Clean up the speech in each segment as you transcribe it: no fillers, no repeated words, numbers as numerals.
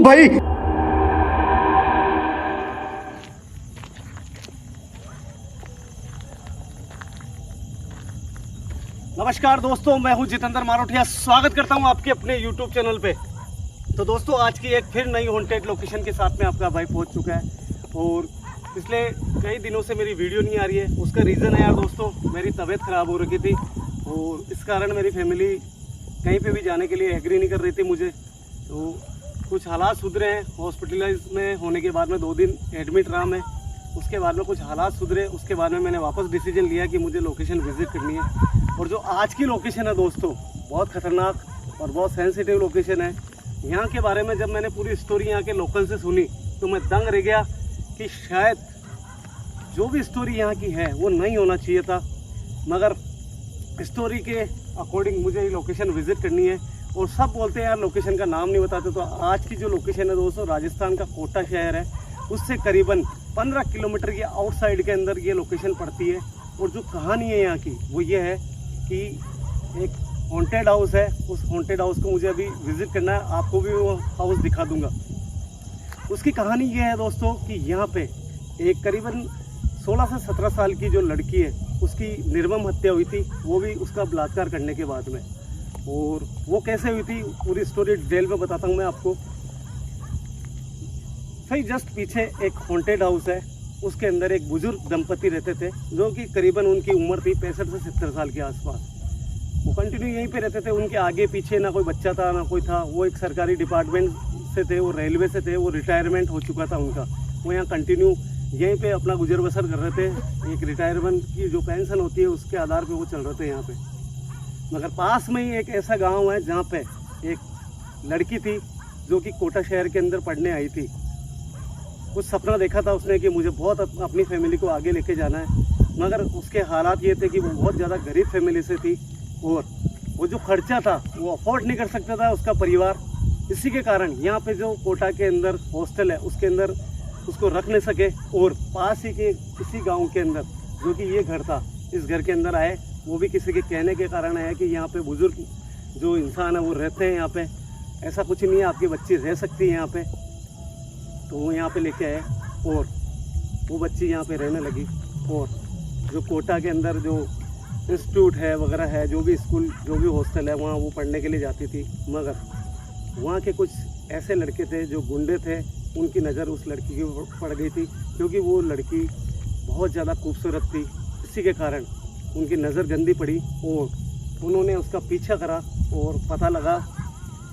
भाई। नमस्कार दोस्तों, मैं हूं जितेंद्र मारोठिया। स्वागत करता हूं आपके अपने YouTube चैनल पे। तो दोस्तों, आज की एक फिर नई हॉन्टेड लोकेशन के साथ में आपका भाई पहुंच चुका है। और पिछले कई दिनों से मेरी वीडियो नहीं आ रही है। उसका रीज़न है यार दोस्तों, मेरी तबीयत ख़राब हो रखी थी और इस कारण मेरी फैमिली कहीं पे भी जाने के लिए एग्री नहीं कर रही थी मुझे। तो कुछ हालात सुधरे हैं। हॉस्पिटलाइज में होने के बाद में 2 दिन एडमिट रहा मैं। उसके बाद में कुछ हालात सुधरे, उसके बाद में मैंने वापस डिसीजन लिया कि मुझे लोकेशन विज़िट करनी है। और जो आज की लोकेशन है दोस्तों, बहुत ख़तरनाक और बहुत सेंसिटिव लोकेशन है। यहाँ के बारे में जब मैंने पूरी स्टोरी यहाँ के लोकल से सुनी तो मैं दंग रह गया कि शायद जो भी स्टोरी यहाँ की है वो नहीं होना चाहिए था, मगर स्टोरी के अकॉर्डिंग मुझे ये लोकेशन विज़िट करनी है। और सब बोलते हैं यार लोकेशन का नाम नहीं बताते। तो आज की जो लोकेशन है दोस्तों, राजस्थान का कोटा शहर है, उससे करीबन 15 किलोमीटर की आउटसाइड के अंदर ये लोकेशन पड़ती है। और जो कहानी है यहाँ की वो ये है कि एक हॉन्टेड हाउस है। उस हॉन्टेड हाउस को मुझे अभी विज़िट करना है। आपको भी वो हाउस दिखा दूंगा। उसकी कहानी ये है दोस्तों कि यहाँ पे एक करीबन 16 से 17 साल की जो लड़की है, उसकी निर्मम हत्या हुई थी, वो भी उसका बलात्कार करने के बाद में। और वो कैसे हुई थी पूरी स्टोरी डिटेल में बताता हूँ मैं आपको। सही जस्ट पीछे एक हॉन्टेड हाउस है, उसके अंदर एक बुजुर्ग दंपति रहते थे जो कि करीबन उनकी उम्र थी 65 से 70 साल के आसपास। वो कंटिन्यू यहीं पे रहते थे। उनके आगे पीछे ना कोई बच्चा था ना कोई था। वो एक सरकारी डिपार्टमेंट से थे, वो रेलवे से थे, वो रिटायरमेंट हो चुका था उनका। वो यहाँ कंटिन्यू यहीं पे अपना गुजर बसर कर रहे थे। एक रिटायरमेंट की जो पेंशन होती है उसके आधार पे वो चल रहे थे यहाँ पे। मगर पास में ही एक ऐसा गाँव है जहाँ पे एक लड़की थी जो कि कोटा शहर के अंदर पढ़ने आई थी। कुछ सपना देखा था उसने कि मुझे बहुत अपनी फैमिली को आगे लेके जाना है, मगर उसके हालात ये थे कि वो बहुत ज़्यादा गरीब फैमिली से थी और वो जो खर्चा था वो अफोर्ड नहीं कर सकता था उसका परिवार। इसी के कारण यहाँ पे जो कोटा के अंदर हॉस्टल है उसके अंदर उसको रख नहीं सके। और पास ही के किसी गाँव के अंदर जो कि ये घर था, इस घर के अंदर आए। वो भी किसी के कहने के कारण आया कि यहाँ पे बुजुर्ग जो इंसान है वो रहते हैं यहाँ पे, ऐसा कुछ नहीं है, आपकी बच्ची रह सकती है यहाँ पे। तो वो यहाँ पे लेके आए और वो बच्ची यहाँ पे रहने लगी। और जो कोटा के अंदर जो इंस्टीट्यूट है वगैरह है, जो भी स्कूल जो भी हॉस्टल है, वहाँ वो पढ़ने के लिए जाती थी। मगर वहाँ के कुछ ऐसे लड़के थे जो गुंडे थे, उनकी नज़र उस लड़की की पड़ गई थी क्योंकि वो लड़की बहुत ज़्यादा खूबसूरत थी। इसी के कारण उनकी नज़र गंदी पड़ी और उन्होंने उसका पीछा करा। और पता लगा,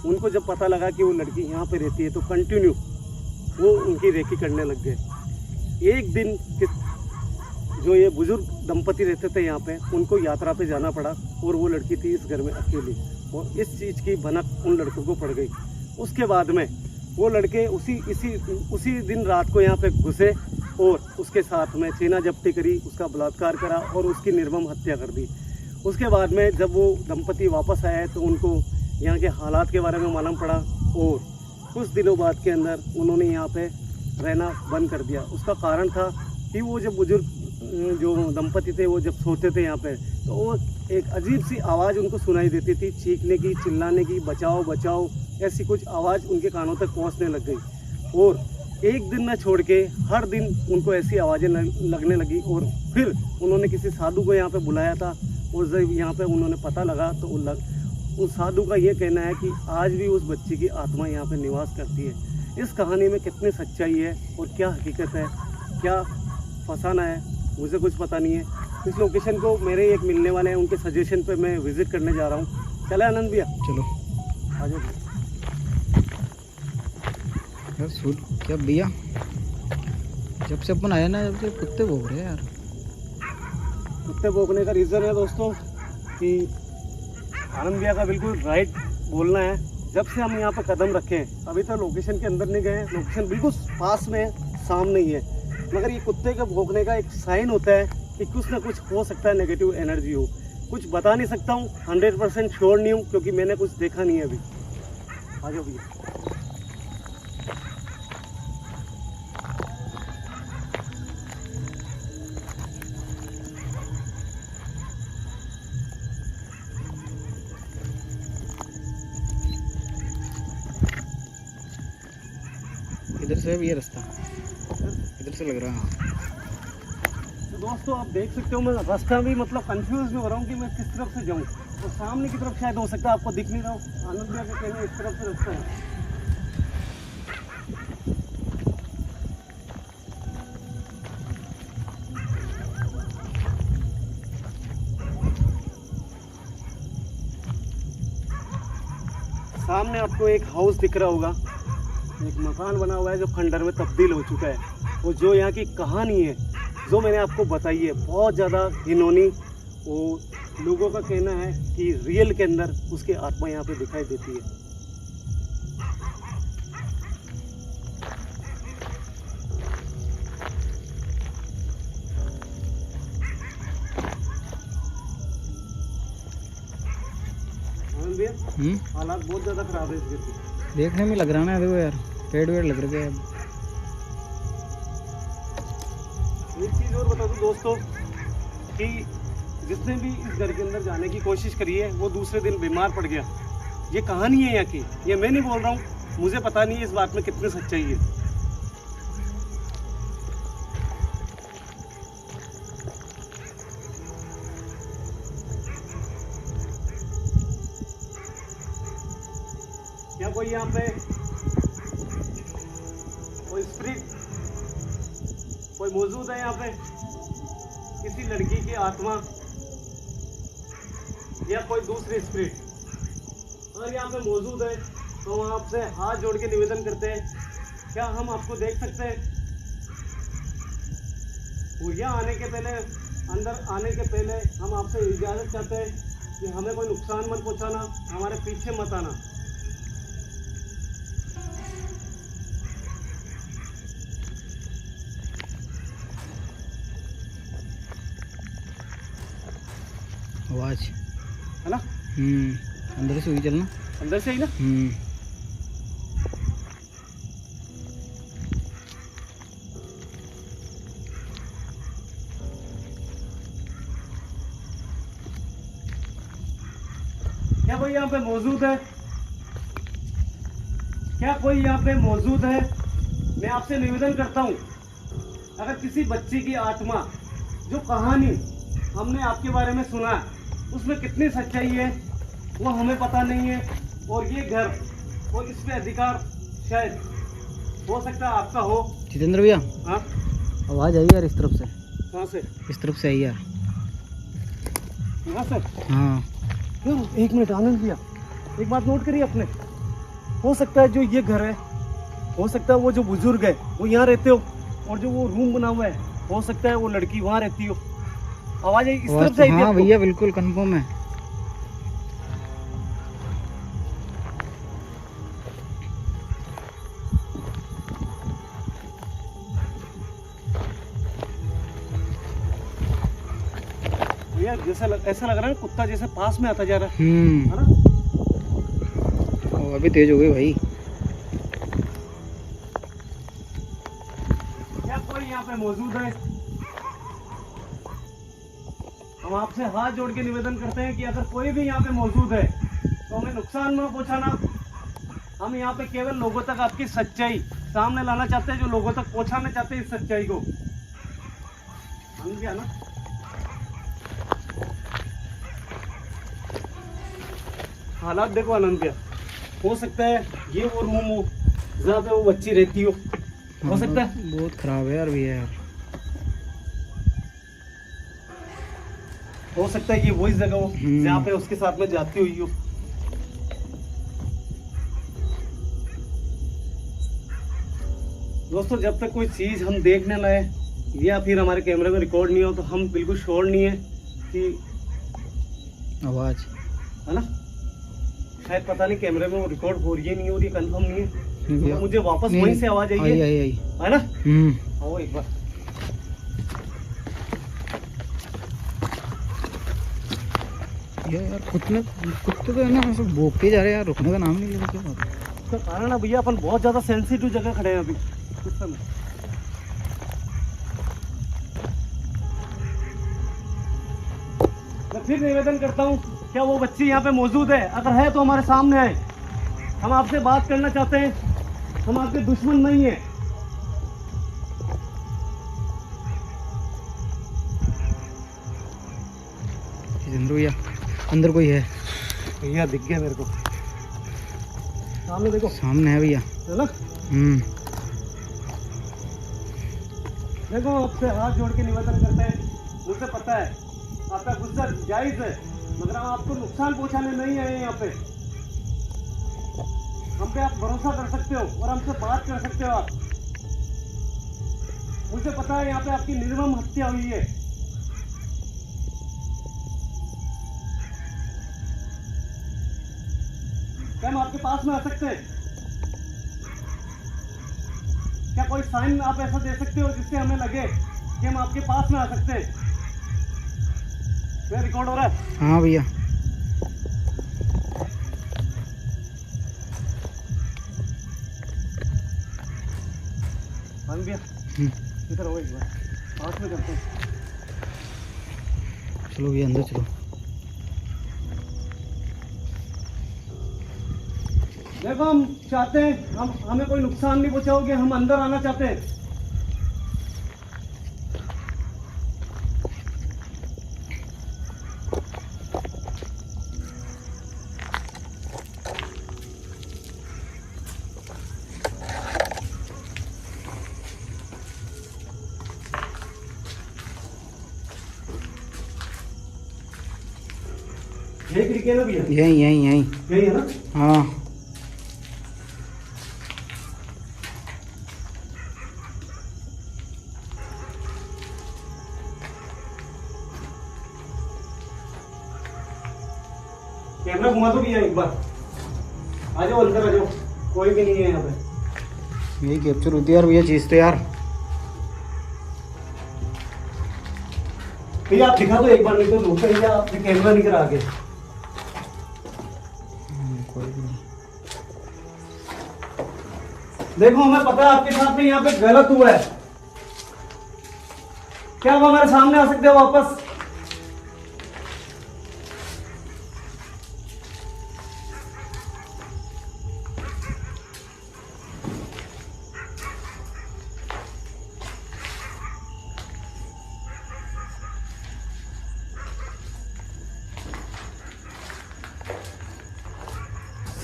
उनको जब पता लगा कि वो लड़की यहाँ पे रहती है तो कंटिन्यू वो उनकी रेकी करने लग गए। एक दिन जो ये बुजुर्ग दंपति रहते थे यहाँ पे, उनको यात्रा पे जाना पड़ा और वो लड़की थी इस घर में अकेली। और इस चीज़ की भनक उन लड़कों को पड़ गई। उसके बाद में वो लड़के उसी दिन रात को यहाँ पे घुसे और उसके साथ में छीना झपटी करी, उसका बलात्कार करा और उसकी निर्मम हत्या कर दी। उसके बाद में जब वो दंपति वापस आए तो उनको यहाँ के हालात के बारे में मालूम पड़ा और कुछ दिनों बाद के अंदर उन्होंने यहाँ पे रहना बंद कर दिया। उसका कारण था कि वो जब बुजुर्ग जो दंपति थे वो जब सोते थे यहाँ पे तो वो एक अजीब सी आवाज़ उनको सुनाई देती थी, चीखने की, चिल्लाने की, बचाओ बचाओ, ऐसी कुछ आवाज़ उनके कानों तक पहुँचने लग गई। और एक दिन न छोड़ के हर दिन उनको ऐसी आवाज़ें लगने लगी। और फिर उन्होंने किसी साधु को यहाँ पे बुलाया था और जब यहाँ पे उन्होंने पता लगा तो उस साधु का ये कहना है कि आज भी उस बच्ची की आत्मा यहाँ पे निवास करती है। इस कहानी में कितनी सच्चाई है और क्या हकीकत है, क्या फसाना है, मुझे कुछ पता नहीं है। इस लोकेशन को मेरे एक मिलने वाले हैं, उनके सजेशन पे मैं विज़िट करने जा रहा हूँ। चले आनंद भैया, चलो आ जाओ। यार सुन क्या भैया, जब से अपन आए ना जब से कुत्ते भौंक रहे हैं यार। कुत्ते भौंकने का रीज़न है दोस्तों कि आनंद भैया का बिल्कुल राइट बोलना है। जब से हम यहाँ पर कदम रखे हैं अभी तक लोकेशन के अंदर नहीं गए। लोकेशन बिल्कुल पास में सामने ही है, मगर ये कुत्ते के भौंकने का एक साइन होता है कि कुछ ना कुछ हो सकता है, नेगेटिव एनर्जी हो। कुछ बता नहीं सकता हूँ, 100% श्योर नहीं हूँ क्योंकि मैंने कुछ देखा नहीं है अभी। आ जाओ भैया। से है ये रास्ता, इधर से लग रहा है। हाँ। तो दोस्तों आप देख सकते हो, मैं रास्ता भी मतलब कंफ्यूज भी हो रहा हूँ कि मैं किस तरफ से जाऊँ। तो सामने की तरफ शायद हो सकता है आपको दिख नहीं रहा हो, आनंद भैया के कहने इस तरफ से रास्ता है। सामने आपको एक हाउस दिख रहा होगा, एक मकान बना हुआ है जो खंडर में तब्दील हो चुका है। और जो यहाँ की कहानी है जो मैंने आपको बताई है बहुत ज़्यादा घिनौनी, वो लोगों का कहना है कि रियल के अंदर उसकी आत्मा यहाँ पे दिखाई देती है। आनंद भैया, हालात बहुत ज़्यादा खराब है इसके। देखने में लग रहा ना देखो यार, पेड़ वेड़ लग रहे हैं। एक चीज़ और बता दूं दोस्तों कि जिसने भी इस घर के अंदर जाने की कोशिश करी है वो दूसरे दिन बीमार पड़ गया। ये कहानी है यहाँ की, ये मैं नहीं बोल रहा हूँ, मुझे पता नहीं है इस बात में कितनी सच्चाई है। क्या कोई यहाँ पे कोई स्पिरिट कोई मौजूद है यहाँ पे, किसी लड़की की आत्मा या कोई दूसरी स्पिरिट अगर यहाँ पे मौजूद है तो हम आपसे हाथ जोड़ के निवेदन करते हैं, क्या हम आपको देख सकते हैं? और यहाँ आने के पहले, अंदर आने के पहले हम आपसे इजाज़त चाहते हैं कि हमें कोई नुकसान मत पहुँचाना, हमारे पीछे मत आना। आवाज है ना? अंदर से हुई चलना, अंदर से ही ना। क्या कोई यहाँ पे मौजूद है? क्या कोई यहाँ पे मौजूद है? मैं आपसे निवेदन करता हूँ, अगर किसी बच्चे की आत्मा, जो कहानी हमने आपके बारे में सुना उसमें कितनी सच्चाई है वो हमें पता नहीं है। और ये घर और इस पे अधिकार शायद हो सकता है आपका हो। जितेंद्र भैया, हाँ आवाज आई यार इस तरफ से। कहाँ से? इस तरफ से आई यार, यहाँ से। हाँ यार एक मिनट आनंद भैया, एक बात नोट करिए अपने, हो सकता है जो ये घर है, हो सकता है वो जो बुजुर्ग है वो यहाँ रहते हो, और जो वो रूम बना हुआ है हो सकता है वो लड़की वहाँ रहती हो। आवाज इस तरफ से आई थी। हाँ भैया बिल्कुल कंफर्म है। भैया जैसा ऐसा लग रहा है कुत्ता जैसे पास में आता जा रहा है ना? अभी तेज हो गई भाई। क्या कोई यहाँ पे मौजूद है? हम आपसे हाथ जोड़ के निवेदन करते हैं कि अगर कोई भी यहाँ पे मौजूद है तो हमें नुकसान न पहुँचाना। हम यहाँ पे केवल लोगों तक आपकी सच्चाई सामने लाना चाहते हैं, जो लोगों तक पहुँचाना चाहते हैं इस सच्चाई को। समझ गया ना? हालात देखो आनंद भैया, हो सकता है ये वो रूम हो जहाँ पे वो बच्ची रहती हो सकता है। बहुत खराब है यार भैया यार। हो सकता है ये वही जगह हो जहाँ पे उसके साथ में जाती हुई हो। दोस्तों जब तक कोई चीज हम देखने लाए या फिर हमारे कैमरे में रिकॉर्ड नहीं हो तो हम बिल्कुल श्योर नहीं है कि आवाज है ना, शायद पता नहीं कैमरे में वो रिकॉर्ड हो रही है नहीं हो रही, कंफर्म नहीं है। तो मुझे वापस वहीं से आवाज आई है ना? आओ एक बार। यार कुत्ते तो है ना सब भौंकते जा रहे हैं यार, रुकने का नाम नहीं ले रहे। उसका कारण है भैया अपन बहुत ज्यादा सेंसिटिव जगह खड़े हैं अभी इस समय। मैं फिर निवेदन करता हूँ, क्या वो बच्ची यहाँ पे मौजूद है? अगर है तो हमारे सामने आए, हम आपसे बात करना चाहते हैं। हम आपके दुश्मन नहीं है, जिंदरू भैया अंदर कोई है? भैया दिख गया मेरे को, सामने देखो, सामने है भैया। है ना? देखो आपसे हाथ जोड़ के निवेदन करते हैं, मुझे पता है आपका गुस्सा जायज है, मगर हम आपको नुकसान पहुंचाने नहीं आए यहाँ पे। हम पे आप भरोसा कर सकते हो और हमसे बात कर सकते हो आप। मुझे पता है यहाँ पे आपकी निर्मम हत्या हुई है। क्या हम आपके पास में आ सकते हैं? क्या कोई साइन आप ऐसा दे सकते हो जिससे हमें लगे कि हम आपके पास में आ सकते हैं? रिकॉर्ड हो रहा है? हाँ भैया। हाँ भैया, इधर हो एक बार, पास में करते हैं। चलो भैया अंदर चलो। देखो हम चाहते हैं, हम हमें कोई नुकसान नहीं पहुंचाओगे, हम अंदर आना चाहते हैं। यही खिड़की है ना भैया? यही यही यही यही है ना? हाँ। कैमरा घुमा दो भैया एक बार, आ जाओ अंदर आ जाओ, कोई भी नहीं है यहाँ पे। यही कैप्चर होती है यार भैया चीज तो यार। भैया आप दिखा दो एक बार, नहीं तो धोखा भैया आपने कैमरा नहीं करा आगे। कोई भी नहीं। देखो हमें पता है आपके साथ में यहाँ पे गलत हुआ है, क्या आप हमारे सामने आ सकते हो वापस?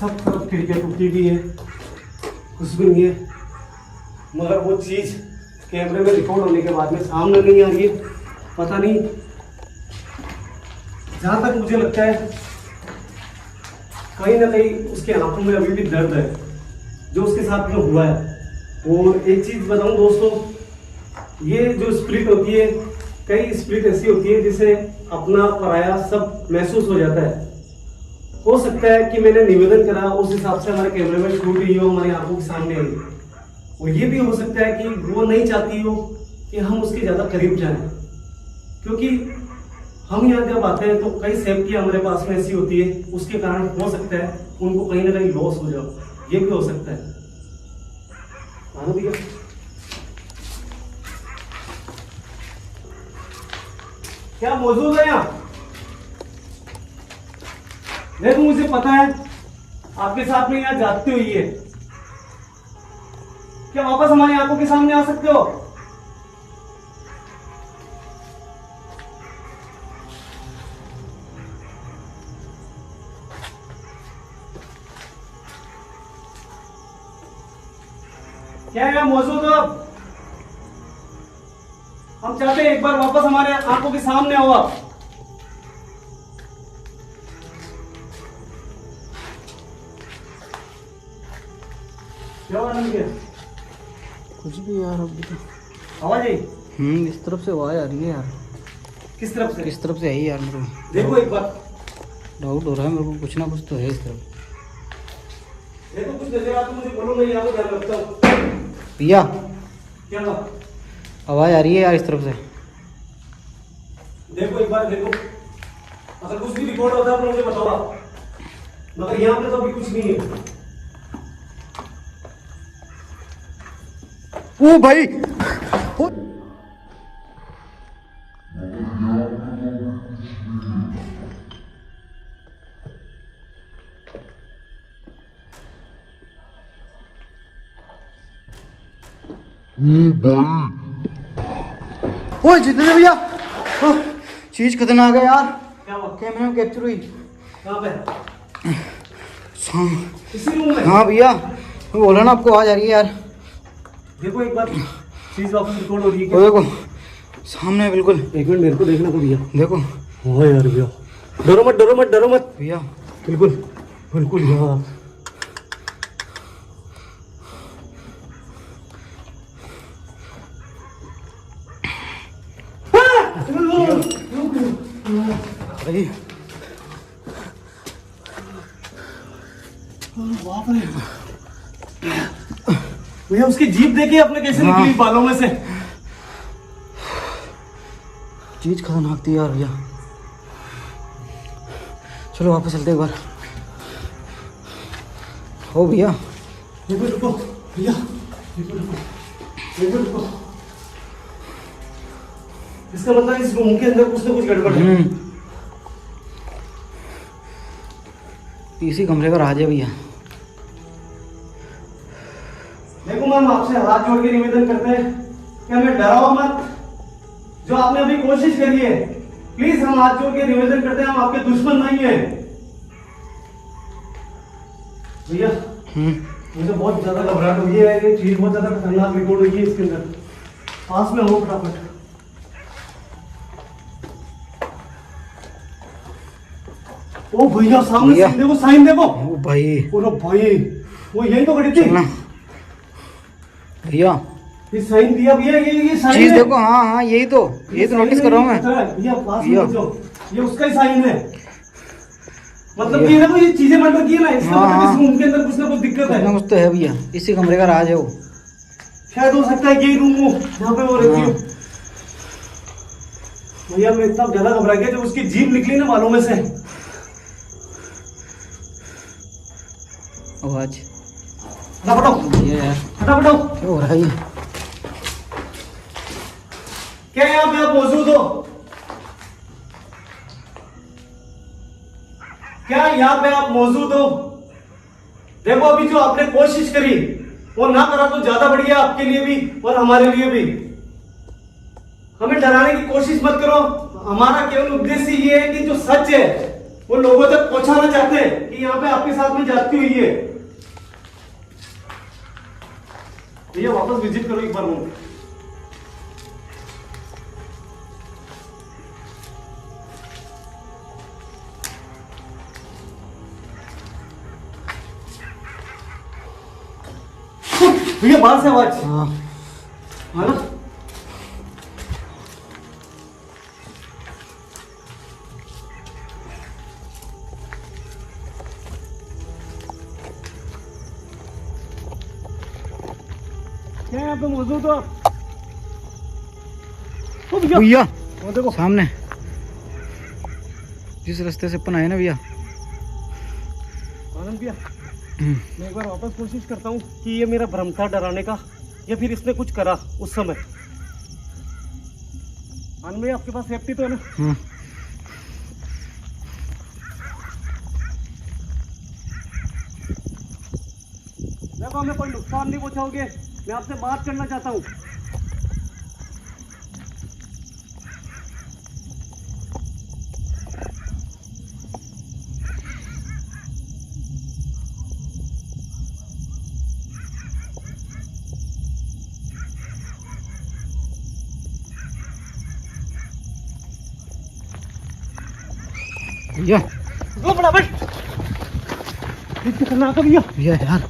सब तरफ खिड़कियां टूटी हुई है, कुछ भी नहीं है, मगर वो चीज कैमरे में रिकॉर्ड होने के बाद में सामने नहीं आ रही है। पता नहीं, जहां तक मुझे लगता है कहीं ना कहीं उसके आंखों में अभी भी दर्द है जो उसके साथ में हुआ है। और एक चीज बताऊं दोस्तों, ये जो स्प्लिट होती है, कई स्प्लिट ऐसी होती है जिसे अपना पराया सब महसूस हो जाता है। हो सकता है कि मैंने निवेदन करा उस हिसाब से हमारे कैमरे में शूट हुई हो, हमारी आंखों के सामने आई, और ये भी हो सकता है कि वो नहीं चाहती हो कि हम उसके ज्यादा करीब जाएं, क्योंकि हम यहाँ जब आते हैं तो कई सेफ्टी हमारे पास में ऐसी होती है, उसके कारण हो सकता है उनको कहीं ना कहीं लॉस हो जाओ, ये भी हो सकता है। हाँ भैया, क्या मौजूद है यहाँ? देखो मुझे पता है आपके साथ में यहाँ जाती हुई है, क्या वापस हमारी आंखों के सामने आ सकते हो? क्या यहाँ मौजूद हो आप? हम चाहते हैं एक बार वापस हमारे आंखों के सामने हो आप। क्या आनंद है? कुछ भी यार अभी तो आवाज आई? इस तरफ से आवाज आ रही है यार। किस तरफ से? किस तरफ से आई यार? मेरे को देखो एक बार, डाउट हो रहा है मेरे को, कुछ ना कुछ तो है इस तरफ। देखो कुछ नजर आता मुझे बोलो, मैं यहाँ को ध्यान रखता हूँ। भैया क्या हुआ? आवाज आ रही है यार इस तरफ से। देखो एक बार देखो, अगर कुछ भी रिकॉर्ड होता है तो मुझे बताओ आप, मगर यहाँ पे तो अभी कुछ नहीं है। ओ भाई ओ! ओ जितने भैया, चीज खतरनाक है यार। क्या हुआ? कैमरे में कैप्चर हुई। कहाँ पे? इसी रूम में? हाँ भैया, मैं बोला ना आपको आवाज आ रही है यार। देखो एक बार चीज वापस रिकॉर्ड हो रही है वो देखो सामने बिल्कुल। एक मिनट मेरे को देखना को भैया। देखो। हाँ यार भैया, डरो मत डरो मत डरो मत भैया, बिल्कुल बिल्कुल यार। भाई बाप रे भैया, उसकी जीप देखिए अपने कैसे हाँ। निकली बालों में से। चीज खतरनाक थी यार भैया। चलो वापस चलते एक बार। हो भैया, रुको रुको भैया, रुको। इसका मतलब इस रूम के अंदर कुछ ना कुछ गड़बड़ है। इसी कमरे का राज है भैया। देखो मैम, आपसे हाथ जोड़ के निवेदन करते हैं कि हमें डराओ मत। जो आपने अभी कोशिश करी है, प्लीज हम हाथ जोड़ के निवेदन करते हैं, हम आपके दुश्मन नहीं है भैया। मुझे बहुत ज्यादा घबराहट हुई है, ये चीज बहुत ज्यादा खतरनाक रिकॉर्ड हुई है इसके अंदर। पास में हो फटाफट। ओ भैया, सामने भैया। साइन देखो, साइन देखो। ओ भाई, ओ भाई, वो यही तो खड़ी थी चलना भैया। ये साइन दिया भैया, ये साइन चीज है। देखो। हाँ हाँ, यही तो नोटिस कर रहा हूँ मैं। भैया पास में भैया। मत जाओ, ये उसका ही साइन है। मतलब कि देखो ये चीजें मर्डर की है ना, इसका हाँ, मतलब इस हाँ। रूम के अंदर कुछ ना कुछ दिक्कत है। कुछ तो है भैया, इसी कमरे का राज है वो। शायद हो सकता है यही रूम हो जहाँ पे वो रहती हो। भैया मैं इतना ज्यादा घबरा गया जब उसकी जीभ निकली ना बालों में से। आवाज फटाफट आओ, भैया यार, फटाफट आओ। क्या हो रहा है ये? क्या यहाँ पे आप मौजूद हो? क्या यहाँ पे आप मौजूद हो? देखो अभी जो आपने कोशिश करी वो ना करा तो ज्यादा बढ़िया आपके लिए भी और हमारे लिए भी। हमें डराने की कोशिश मत करो। हमारा केवल उद्देश्य ये है कि जो सच है वो लोगों तक पहुंचाना चाहते हैं कि यहाँ पे आपके साथ में जाती हुई है। भैया वापस विजिट करो एक बार रूम। भैया बाहर से आवाज। हाँ है ना? क्या यहाँ पे मौजूद हो आप? ओ भैया, भैया, वो देखो सामने जिस रास्ते से अपन आए ना भैया। आनंद भैया, मैं एक बार वापस कोशिश करता हूँ कि ये मेरा भ्रम था डराने का या फिर इसने कुछ करा उस समय। आनंद भैया आपके पास सेफ्टी तो है ना? हाँ देखो हमें कोई नुकसान नहीं पहुंचाओगे, मैं आपसे बात करना चाहता हूँ। भैया, रुको फटाफट। खतरनाक है भैया। भैया यार,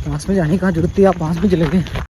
पास में जाने की कहाँ जरूरत थी, आप पास में चले गए।